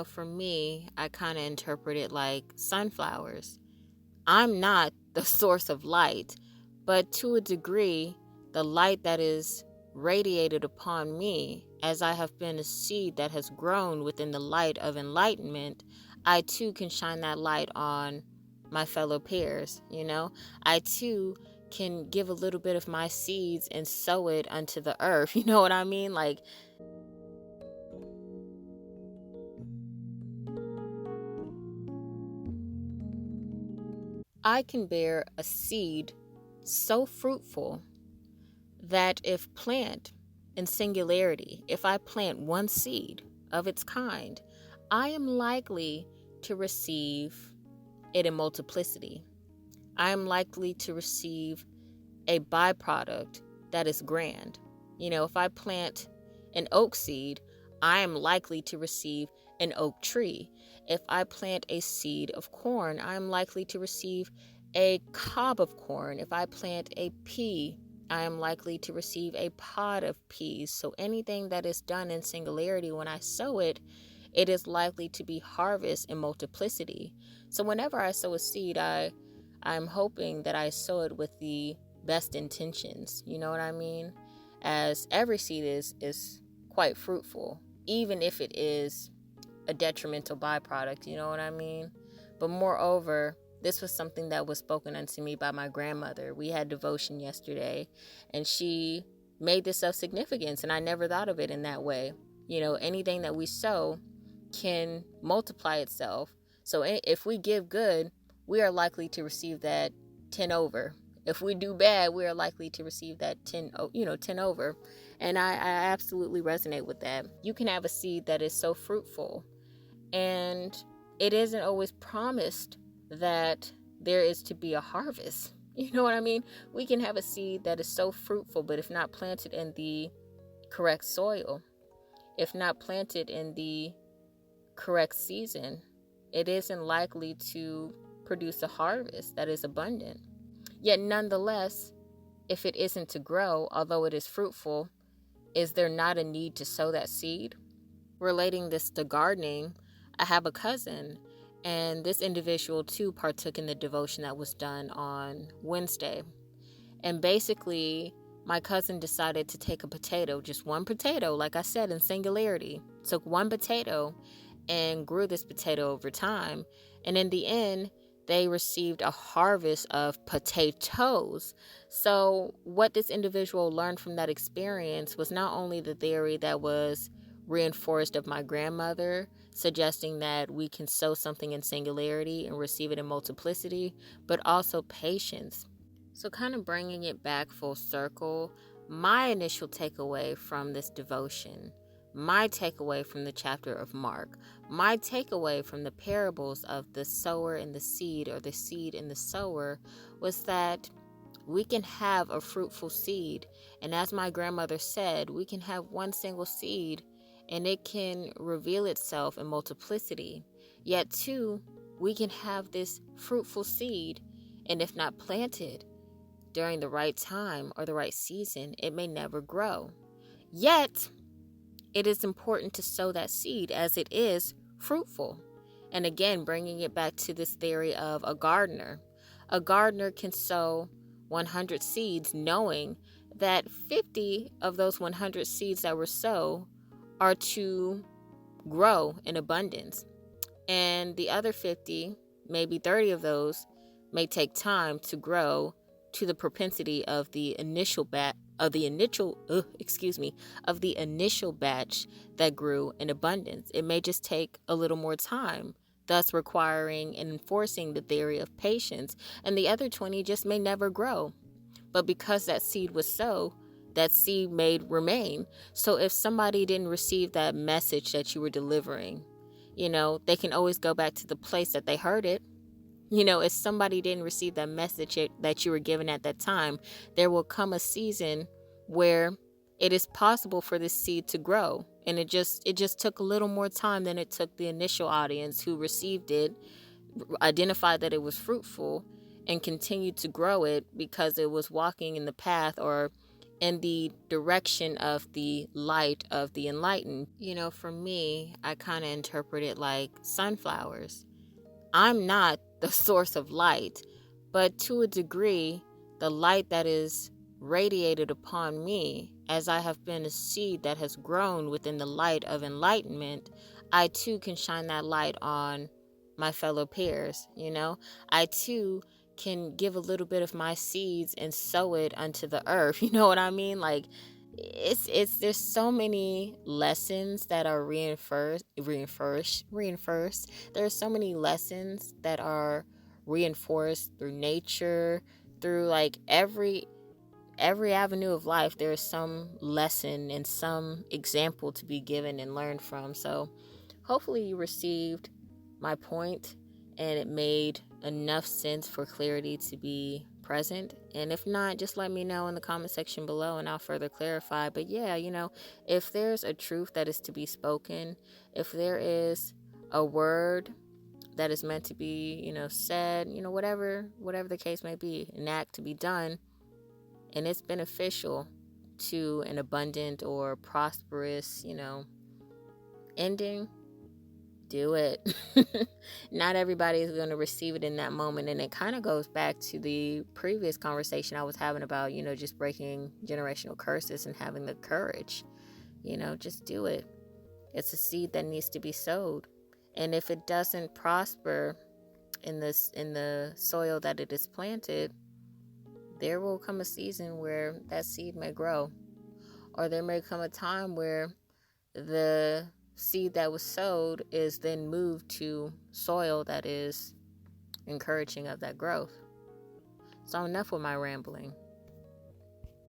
For me, I kind of interpret it like sunflowers. I'm not the source of light, but to a degree, the light that is radiated upon me, as I have been a seed that has grown within the light of enlightenment, I too can shine that light on my fellow peers. I too can give a little bit of my seeds and sow it unto the earth. You know what I mean? Like, I can bear a seed so fruitful that if plant in singularity, if I plant one seed of its kind, I am likely to receive it in multiplicity. I am likely to receive a byproduct that is grand. If I plant an oak seed, I am likely to receive an oak tree. If I plant a seed of corn, I am likely to receive a cob of corn. If I plant a pea, I am likely to receive a pod of peas. So anything that is done in singularity, when I sow it, it is likely to be harvest in multiplicity. So whenever I sow a seed, I'm hoping that I sow it with the best intentions. You know what I mean? As every seed is quite fruitful, even if it is a detrimental byproduct. You know what I mean? But moreover, this was something that was spoken unto me by my grandmother. We had devotion yesterday, and she made this of significance, and I never thought of it in that way. Anything that we sow can multiply itself. So if we give good, we are likely to receive that 10 over. If we do bad, we are likely to receive that 10 over. And I absolutely resonate with that. You can have a seed that is so fruitful, and it isn't always promised that there is to be a harvest. You know what I mean? We can have a seed that is so fruitful, but if not planted in the correct soil, if not planted in the correct season, it isn't likely to produce a harvest that is abundant. Yet nonetheless, if it isn't to grow, although it is fruitful, is there not a need to sow that seed? Relating this to gardening, I have a cousin, and this individual too partook in the devotion that was done on Wednesday. And basically, my cousin decided to take a potato, just one potato, like I said, in singularity, took one potato and grew this potato over time. And in the end, they received a harvest of potatoes. So what this individual learned from that experience was not only the theory that was reinforced of my grandmother, suggesting that we can sow something in singularity and receive it in multiplicity, but also patience. So kind of bringing it back full circle, my initial takeaway from this devotion, my takeaway from the chapter of Mark, my takeaway from the parables of the sower and the seed, or the seed and the sower, was that we can have a fruitful seed. And as my grandmother said, we can have one single seed and it can reveal itself in multiplicity. Yet too, we can have this fruitful seed, and if not planted during the right time or the right season, it may never grow. Yet, it is important to sow that seed as it is fruitful. And again, bringing it back to this theory of a gardener. A gardener can sow 100 seeds knowing that 50 of those 100 seeds that were sown are to grow in abundance. And the other 50, maybe 30 of those, may take time to grow to the propensity of the initial batch that grew in abundance. It may just take a little more time, thus requiring and enforcing the theory of patience, and the other 20 just may never grow. But because that seed was sown, that seed may remain. So if somebody didn't receive that message that you were delivering, they can always go back to the place that they heard it. If somebody didn't receive that message that you were given at that time, there will come a season where it is possible for this seed to grow. And it just took a little more time than it took the initial audience who received it, identified that it was fruitful, and continued to grow it because it was walking in the path or in the direction of the light of the enlightened. For me, I kind of interpret it like sunflowers. I'm not the source of light, but to a degree, the light that is radiated upon me, as I have been a seed that has grown within the light of enlightenment, I too can shine that light on my fellow peers. I too can give a little bit of my seeds and sow it unto the earth. You know what I mean? Like, it's there's so many lessons that are reinforced. There's so many lessons that are reinforced through nature, through like every avenue of life. There is some lesson and some example to be given and learned from. So hopefully you received my point and it made enough sense for clarity to be present. And if not, just let me know in the comment section below and I'll further clarify. But yeah, if there's a truth that is to be spoken, if there is a word that is meant to be, said, whatever the case may be, an act to be done, and it's beneficial to an abundant or prosperous, ending, do it. Not everybody is going to receive it in that moment. And it kind of goes back to the previous conversation I was having about, just breaking generational curses and having the courage. Just do it. It's a seed that needs to be sowed. And if it doesn't prosper in the soil that it is planted, there will come a season where that seed may grow. Or there may come a time where the seed that was sowed is then moved to soil that is encouraging of that growth. So enough with my rambling.